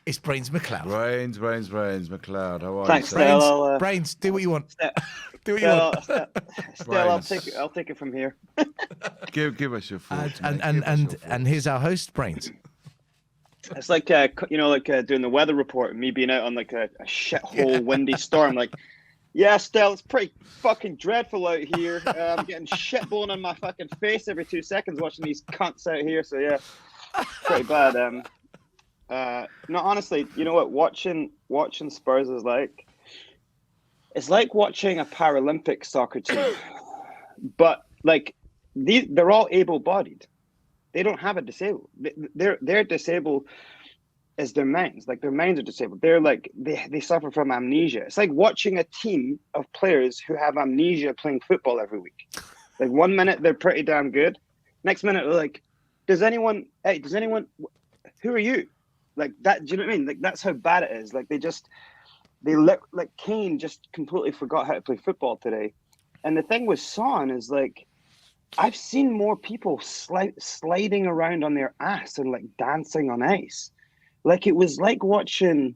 It's Brains McLeod. Brains, McLeod. How are Thanks, you? Stel. Brains, do what you want. Stel, Do what you want. Stel, I'll take it from here. Give us your thoughts, mate. And here's our host, Brains. It's like doing the weather report and me being out on like a shithole windy storm. Like, yeah, Stel, it's pretty fucking dreadful out here. I'm getting shit blown on my fucking face every 2 seconds watching these cunts out here. So yeah, pretty bad. No, honestly, you know what? Watching Spurs is like, it's like watching a Paralympic soccer team, but like they're all able-bodied. They don't have a disabled. They're disabled as their minds. Like their minds are disabled. They're like they suffer from amnesia. It's like watching a team of players who have amnesia playing football every week. Like 1 minute they're pretty damn good, next minute they're like, does anyone? Who are you? Like that. Do you know what I mean? Like that's how bad it is. Like like Kane just completely forgot how to play football today. And the thing with Son is like, I've seen more people sliding around on their ass and like dancing on ice. Like it was like watching,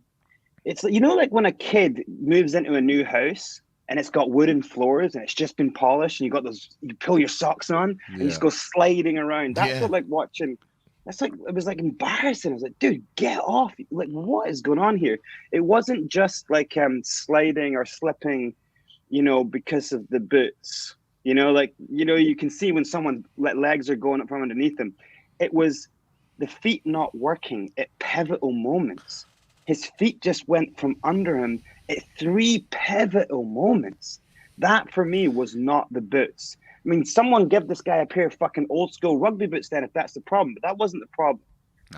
it's you know, like when a kid moves into a new house and it's got wooden floors and it's just been polished and you got those, you pull your socks on and you just go sliding around. That's what like watching, that's like, it was like embarrassing. I was like, dude, get off. Like, what is going on here? It wasn't just like sliding or slipping, you know, because of the boots. You know, like, you know, you can see when someone's legs are going up from underneath them. It was the feet not working at pivotal moments. His feet just went from under him at 3 pivotal moments. That, for me, was not the boots. I mean, someone give this guy a pair of fucking old school rugby boots then if that's the problem. But that wasn't the problem.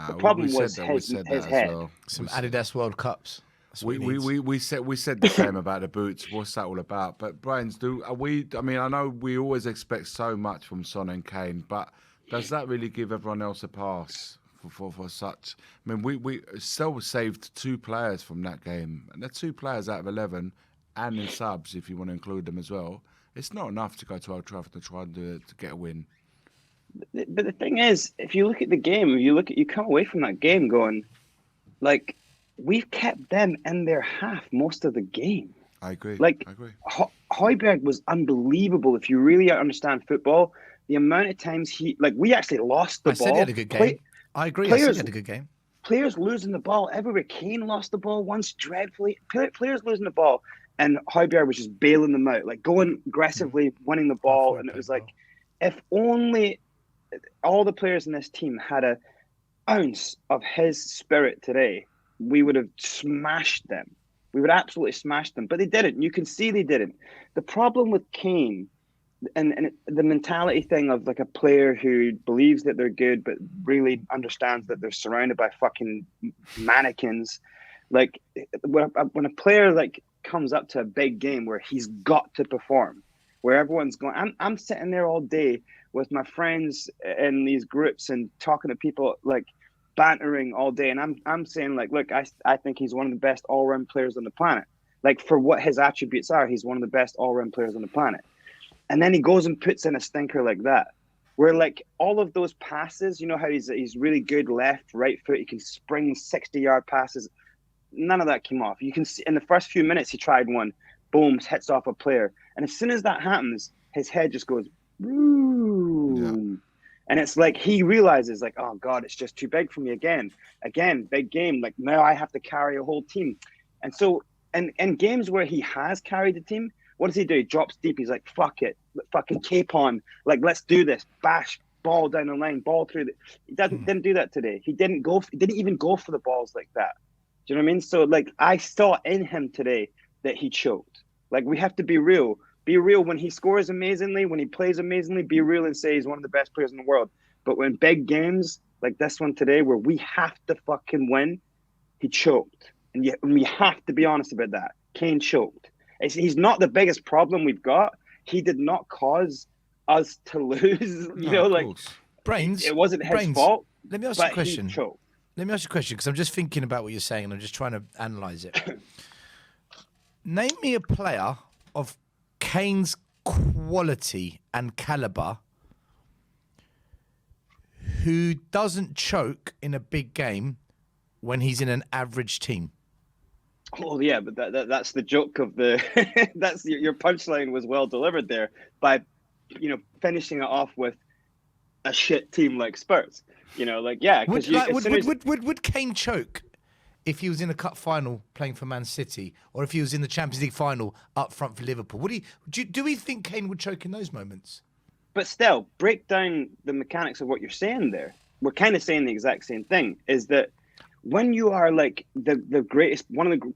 The problem was his head. Well. Some Adidas World Cups. We said the same about the boots. What's that all about? But Brains, I mean, I know we always expect so much from Son and Kane, but does that really give everyone else a pass for such? I mean, we still saved 2 players from that game, and they're 2 players out of 11, and in subs if you want to include them as well. It's not enough to go to Old Trafford to try and to get a win. But the thing is, if you look at the game, you come away from that game going, like, we've kept them in their half most of the game. I agree. Like, I agree. Højbjerg was unbelievable. If you really understand football, the amount of times we actually lost the ball. I said he had a good game. I agree. I said he had a good game. Players losing the ball everywhere. Kane lost the ball once dreadfully. Players losing the ball, and Højbjerg was just bailing them out, like going aggressively, winning the ball. And it was like, if only all the players in this team had an ounce of his spirit today, we would have smashed them. We would absolutely smash them. But they didn't. You can see they didn't. The problem with Kane and the mentality thing of like a player who believes that they're good but really understands that they're surrounded by fucking mannequins. Like when a player like comes up to a big game where he's got to perform, where everyone's going, I'm sitting there all day with my friends in these groups and talking to people, like bantering all day, and I'm saying like, look, I think he's one of the best all-round players on the planet. Like for what his attributes are, he's one of the best all-round players on the planet. And then he goes and puts in a stinker like that, where like all of those passes, you know how he's really good left, right foot, he can spring 60-yard passes. None of that came off. You can see in the first few minutes he tried one, boom, hits off a player. And as soon as that happens, his head just goes, boom. Yeah. And it's like he realizes like, oh God, it's just too big for me again. Again, big game. Like now I have to carry a whole team. And so in games where he has carried the team, what does he do? He drops deep. He's like, fuck it. Fucking cape on. Like, let's do this. Bash, ball down the line, ball through. He didn't do that today. He didn't even go for the balls like that. Do you know what I mean? So, like, I saw in him today that he choked. Like, we have to be real. Be real when he scores amazingly, when he plays amazingly, be real and say he's one of the best players in the world. But when big games like this one today, where we have to fucking win, he choked. And we have to be honest about that. Kane choked. He's not the biggest problem we've got. He did not cause us to lose. You know, like Brains. It wasn't his fault. Let me ask you a question. Let me ask you a question because I'm just thinking about what you're saying and I'm just trying to analyze it. Name me a player of Kane's quality and caliber who doesn't choke in a big game when he's in an average team. Oh yeah, but that's the joke of the that's your punchline was well delivered there by finishing it off with a shit team like Spurs. Would Kane choke if he was in a cup final playing for Man City, or if he was in the Champions League final up front for Liverpool? Do we think Kane would choke in those moments? But still, break down the mechanics of what you're saying there. We're kind of saying the exact same thing, is that when you are like the greatest,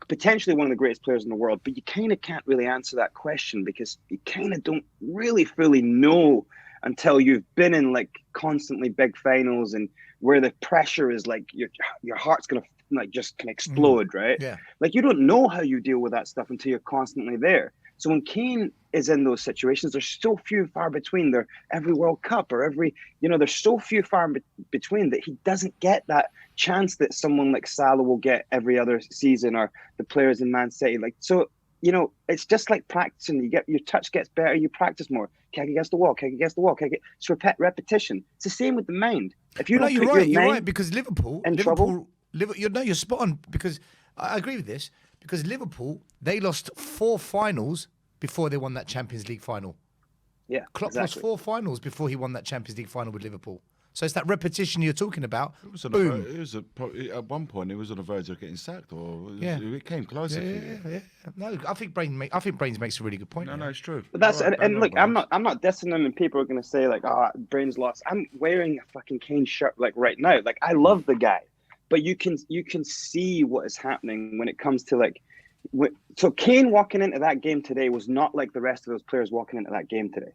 potentially one of the greatest players in the world, but you kind of can't really answer that question because you kind of don't really fully know until you've been in like constantly big finals and where the pressure is like your heart's gonna like just can explode, right? Yeah. Like you don't know how you deal with that stuff until you're constantly there. So when Kane is in those situations, there's so few far between. They're every World Cup or every, there's so few far between that he doesn't get that chance that someone like Salah will get every other season, or the players in Man City. Like, so, it's just like practicing. Your touch gets better, you practice more. Kick against the wall, kick against the wall, it's repetition. It's the same with the mind. If you don't you're put right. your You're mind right, because Liverpool, trouble. You're spot on, because I agree with this, because Liverpool, they lost 4 finals before they won that Champions League final. Yeah, Klopp lost 4 finals before he won that Champions League final with Liverpool. So it's that repetition you're talking about. At one point, it was on the verge of getting sacked, it came closer. Yeah. No, I think Brains makes a really good point. No, it's true. But that's and look, I'm not dissing them, and people are going to say like, Brains lost. I'm wearing a fucking Kane shirt like right now. Like I love the guy, but you can see what is happening when it comes to like. So Kane walking into that game today was not like the rest of those players walking into that game today.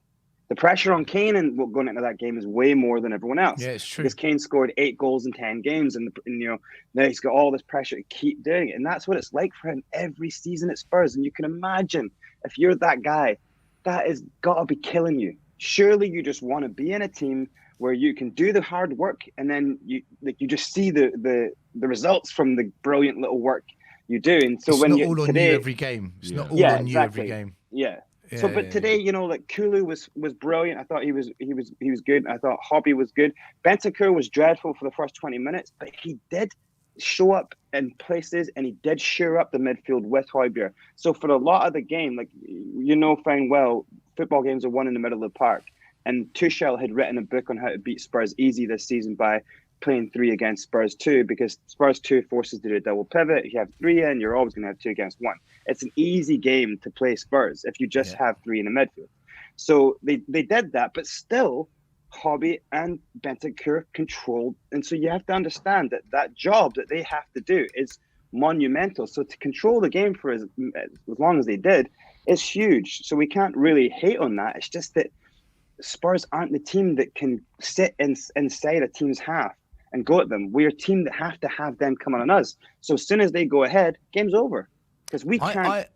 The pressure on Kane and going into that game is way more than everyone else. Yeah, it's true. Because Kane scored 8 goals in 10 games, and now he's got all this pressure to keep doing it, and that's what it's like for him every season at Spurs. And you can imagine if you're that guy, that has got to be killing you. Surely you just want to be in a team where you can do the hard work, and then you just see the results from the brilliant little work you do. And so it's when not you all on today, you every game. It's not all on you every game. Yeah. So, but today, like Kulu was brilliant. I thought he was good. I thought Hobby was good. Bentancur was dreadful for the first 20 minutes, but he did show up in places, and he did shore up the midfield with Højbjerg. So for a lot of the game, like fine well, football games are won in the middle of the park. And Tuchel had written a book on how to beat Spurs easy this season by playing 3 against Spurs 2, because Spurs 2 forces to do a double pivot. If you have 3 in, you're always going to have 2 against 1. It's an easy game to play Spurs if you just have 3 in the midfield. So they did that, but still, Hobby and Bentancur controlled. And so you have to understand that job that they have to do is monumental. So to control the game for as long as they did is huge. So we can't really hate on that. It's just that Spurs aren't the team that can sit inside a team's half and go at them. We're a team that have to have them come on us. So as soon as they go ahead, game's over. Because we can't.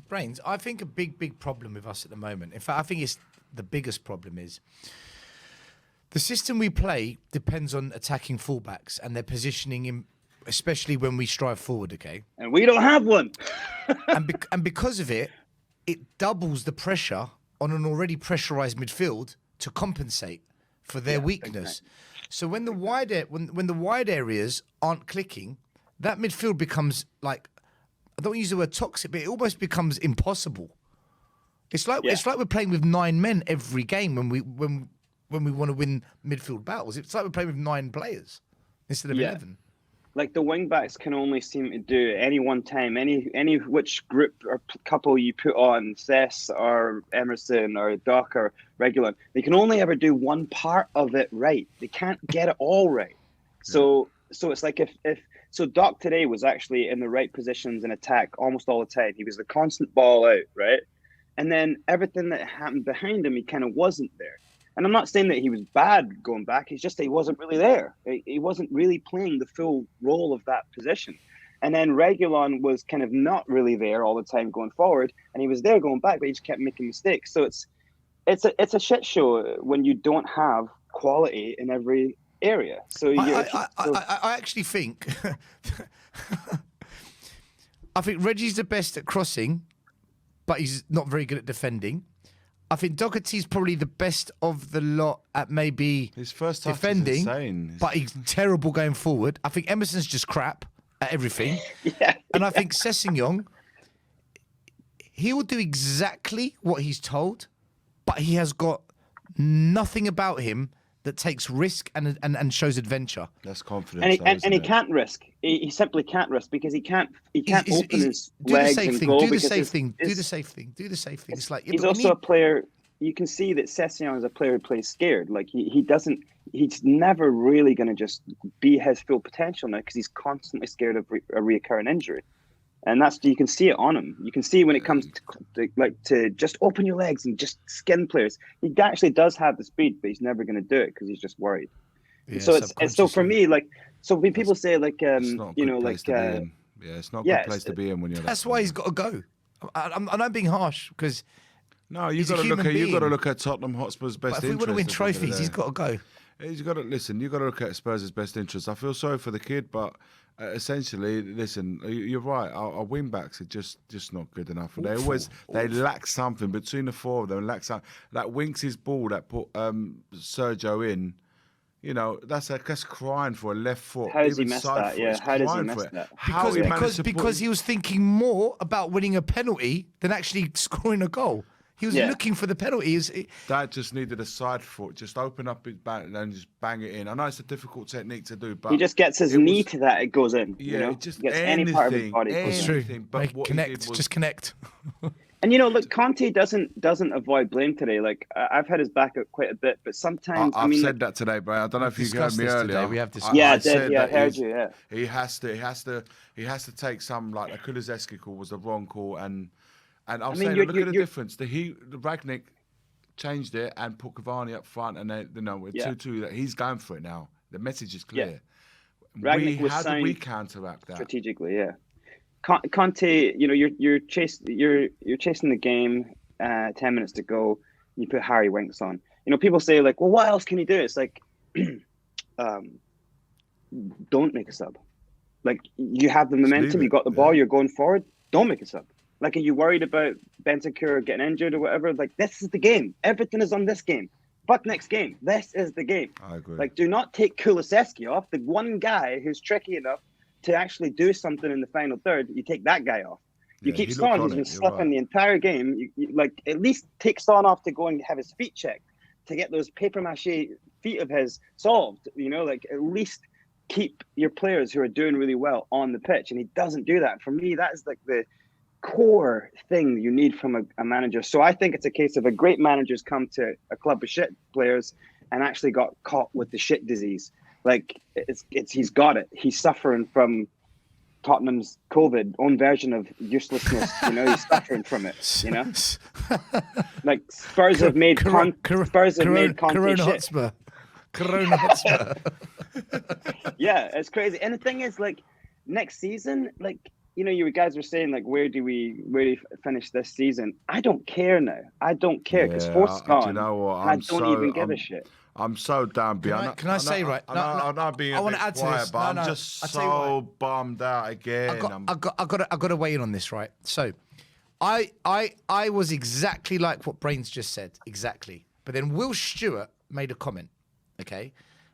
Brains, I think a big problem with us at the moment, in fact, I think it's the biggest problem, is the system we play depends on attacking fullbacks and their positioning, especially when we strive forward, okay? And we don't have one. and because of it, it doubles the pressure on an already pressurized midfield to compensate for their weakness. So when the wide areas aren't clicking, that midfield becomes like, I don't use the word toxic, but it almost becomes impossible. It's like we're playing with 9 men every game when we want to win midfield battles. It's like we're playing with 9 players instead of 11. Like the wing backs can only seem to do any one time, any which group or couple you put on, Cess or Emerson or Doc or Regulon, they can only ever do one part of it right. They can't get it all right. So it's like so Doc today was actually in the right positions in attack almost all the time. He was the constant ball out, right? And then everything that happened behind him, he kind of wasn't there. And I'm not saying that he was bad going back. It's just that he wasn't really there. He wasn't really playing the full role of that position. And then Regulon was kind of not really there all the time going forward, and he was there going back, but he just kept making mistakes. So it's a shit show when you don't have quality in every area. So I actually think I think Reggie's the best at crossing, but he's not very good at defending. I think Doherty's probably the best of the lot at maybe his first touch defending, is insane. but he's terrible going forward. I think Emerson's just crap. at everything. Yeah. And I think Sessegnon, he will do exactly what he's told, but he has got nothing about him that takes risk and shows adventure. That's confidence. And he can't risk. He simply can't risk because he can't open his do the legs safe and thing. go. Do the because safe his- thing. Do his- the safe thing. Do the safe thing. It's like He's also a player. You can see that Sessegnon is a player who plays scared. Like he doesn't. He's never really going to just be his full potential now because he's constantly scared of a reoccurring injury, and you can see it on him. You can see when it comes to just open your legs and just skin players. He actually does have the speed, but he's never going to do it because he's just worried. Yeah, so it's so for me, like, so when people say like it's not a you good know place like to be in. Yeah, it's not a good place to be in when you're. That's why he's got to go. I'm not being harsh because. No, you got to look at Tottenham Hotspur's best But if we want to win trophies, he's got to go. He's got to listen. You got to look at Spurs' best interests. I feel sorry for the kid, but essentially, listen, you're right. Our wing backs are just not good enough. They lack something between the four of them. Lack something. That Winks' ball that put Sergio in. You know, that's crying for a left foot. How does he miss that? Yeah, how does he miss that? Because he was thinking more about winning a penalty than actually scoring a goal. He was looking for the penalty. That just needed a side foot, just open up his back and just bang it in. I know it's a difficult technique to do, but he just gets his knee to that, it goes in. Yeah, you know? just gets any part of his body. It's true. But what connect, just connect. And you know, look, Conte doesn't avoid blame today. Like I've had his back up quite a bit, but sometimes I've said that today, but I don't know if you heard me earlier. Today. We have discussed. Yeah, I heard you. Yeah, he has to take some, like, a Kulusevski call was the wrong call, and I'm saying, look at the difference. The Ragnick changed it and put Cavani up front, and then with 2-2. That he's going for it now. The message is clear. Yeah. How do we counteract that strategically? Yeah. Conte, you know, you're chasing the game. 10 minutes to go. You put Harry Winks on. You know, people say like, well, what else can he do? It's like, don't make a sub. Like, you have the momentum, you got the ball, you're going forward. Don't make a sub. Like, are you worried about Bentancur getting injured or whatever? Like, this is the game. Everything is on this game. Fuck next game. This is the game. I agree. Like, do not take Kulusevski off. The one guy who's tricky enough to actually do something in the final third, you take that guy off. You keep Son, who's been slipping the entire game. You like, at least take Son off to go and have his feet checked to get those paper mache feet of his solved. You know, like, at least keep your players who are doing really well on the pitch. And he doesn't do that. For me, that is like the core thing you need from a manager. So I think it's a case of a great manager's come to a club of shit players and actually got caught with the shit disease. Like, he's got it. He's suffering from Tottenham's COVID, own version of uselessness. You know, he's suffering from it. You know, like Spurs have made Conte Corona shit. Hotspur. Corona Hotspur. Yeah, it's crazy. And the thing is, like, next season, like, you know, you guys were saying, like, where do we finish this season? I don't care now. I don't care because Forst's gone. You know what? I don't even give a shit. I'm so down behind. Can I say right? I'm not being a bit quiet, but I'm just so bummed out again. I got to weigh in on this, right? So, I was exactly like what Brains just said, exactly. But then Will Stewart made a comment, okay,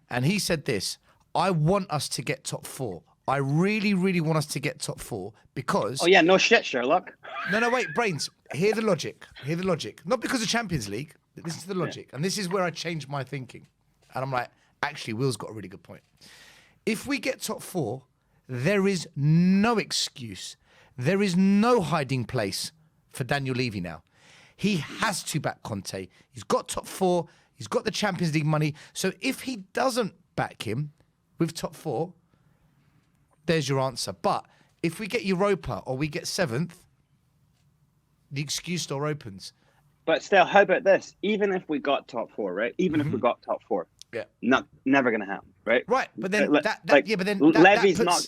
and he said this: I want us to get top 4. I really, really want us to get top 4 because. Oh yeah, no shit, Sherlock. No, wait, Brains. Hear the logic. Not because of Champions League. Listen to the logic. And this is where I changed my thinking. And I'm like, actually, Will's got a really good point. If we get top 4, there is no excuse. There is no hiding place for Daniel Levy now. He has to back Conte. He's got top 4. He's got the Champions League money. So if he doesn't back him with top 4, there's your answer. But if we get Europa or we get 7th, the excuse door opens. But still, how about this? Even if we got top 4, right? Even if we got top 4, never going to happen, right? Right, but then Levy's not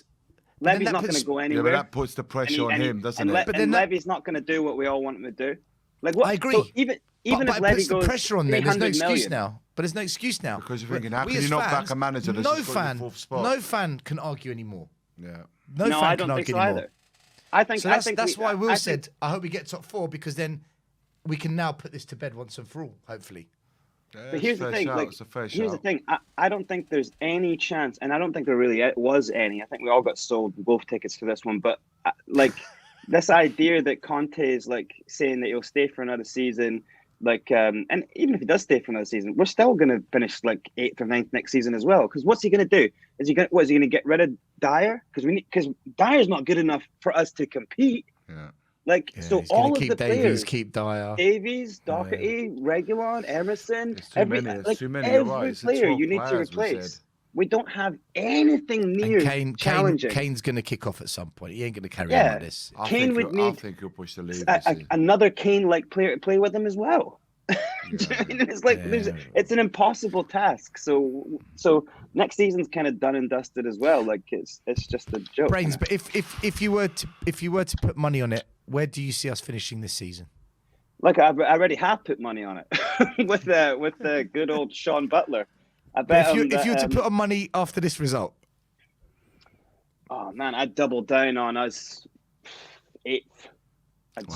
going to go anywhere. Yeah, but that puts the pressure on him, doesn't it? And Levy's not going to do what we all want him to do. Like, what? I agree. So even if Levy goes, the pressure on them. There's no excuse million, now. But there's no excuse now because you're thinking, how can you not back a manager that's just got your 4th spot? No fan can argue anymore. Yeah. No, I don't think so either. I think that's why Will said, I hope we get top 4 because then we can now put this to bed once and for all, hopefully. But here's the thing, like, It's a fair here's the shout. thing. I don't think there's any chance, and I don't think there really was any. I think we all got sold both tickets for this one. But like, this idea that Conte is like saying that he'll stay for another season, like, and even if he does stay for another season, we're still going to finish like 8th or 9th next season as well. Because what's he going to do? Is he going to get rid of Dyer? Because Dyer's not good enough for us to compete. Yeah. Like, so all of the players, keep Dyer, Davies, Doherty, Reguilon, Emerson, It's too many. It's too many. You're right. every It's player 12 you need to players, we replace. said. We don't have anything near challenging. Kane's going to kick off at some point. He ain't going to carry on like this. I think he'll push the lead. Another Kane-like player to play with him as well. It's like it's an impossible task. So next season's kind of done and dusted as well. Like it's just a joke. Brains, but if you were to put money on it, where do you see us finishing this season? Like I already have put money on it with the good old Sean Butler. I bet if you were to put on money after this result, oh man, I'd double down on us 8th.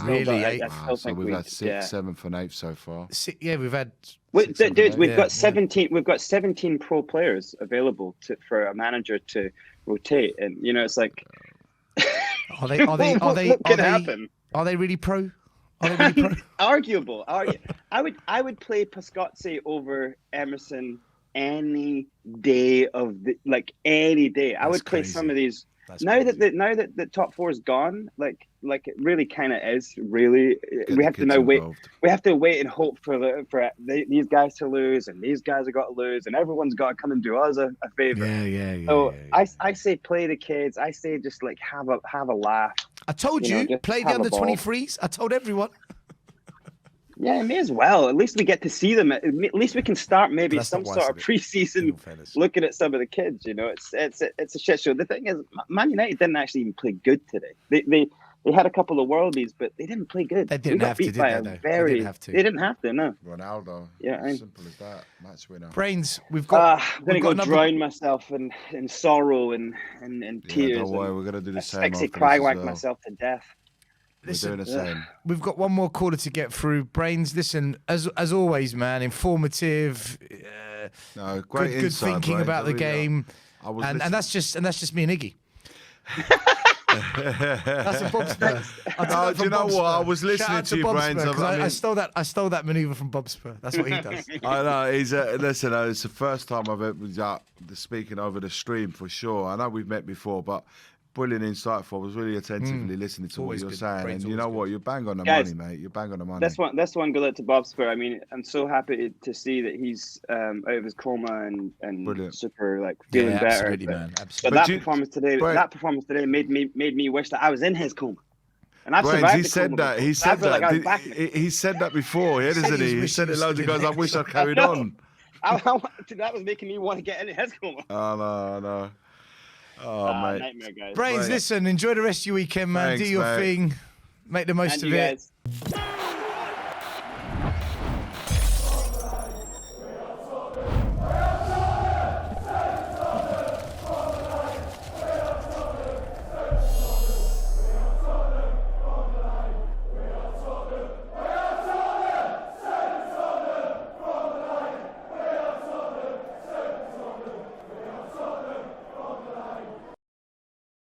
Really? I still so think we've had 6th, 7th, and 8th so far. Yeah, we've had. Dudes, we've got 17. We've got 17 pro players available for a manager to rotate, and you know it's like. Are they really pro? Are they really pro? Arguable. I would play Pascozzi over Emerson any day any day. I would play some of these. Now that the top 4 is gone, like it really kind of is. Really, we have to now wait. We have to wait and hope for these guys to lose, and these guys have got to lose, and everyone's got to come and do us a favor. So I say play the kids. I say just like have a laugh. I told you play the under 23s. I told everyone. Yeah, may as well. At least we get to see them. At least we can start maybe some sort of preseason looking at some of the kids. You know, it's a shit show. The thing is, Man United didn't actually even play good today. They had a couple of worldies, but they didn't play good. They didn't have to, did they? They didn't have to. They didn't have to. No. Ronaldo. Yeah, simple as that. Match winner. Brains. We've got. I'm gonna go drown myself in sorrow and tears. Don't worry, we're gonna do the same. Cry myself to death. We're doing the same. We've got one more caller to get through. Brains, listen, as always, man, informative. Great good thinking about the game, and that's just me and Iggy. That's a Bob Spur. Do you know what? I was listening to you, Brains. I stole that maneuver from Bob Spur. That's what he does. I know. He's listen. It's the first time I've ever was speaking over the stream for sure. I know we've met before, but. Brilliant, insightful. I was really attentively listening to what you're saying, Brains, and you know what? You're bang on the money, mate. You're bang on the money. That's one goes out to Bob Spur. I mean, I'm so happy to see that he's out of his coma and super feeling better. Absolutely, man. Absolutely. But that performance today made me wish that I was in his coma. And I've survived he said that. He said that. He said that before, hasn't he? He said it loads of guys. I wish I carried on. That was making me want to get in his coma. Oh no. Oh, mate. Nightmare, guys. Brains, listen, enjoy the rest of your weekend, man. Thanks, do your thing. Make the most of it. Guys.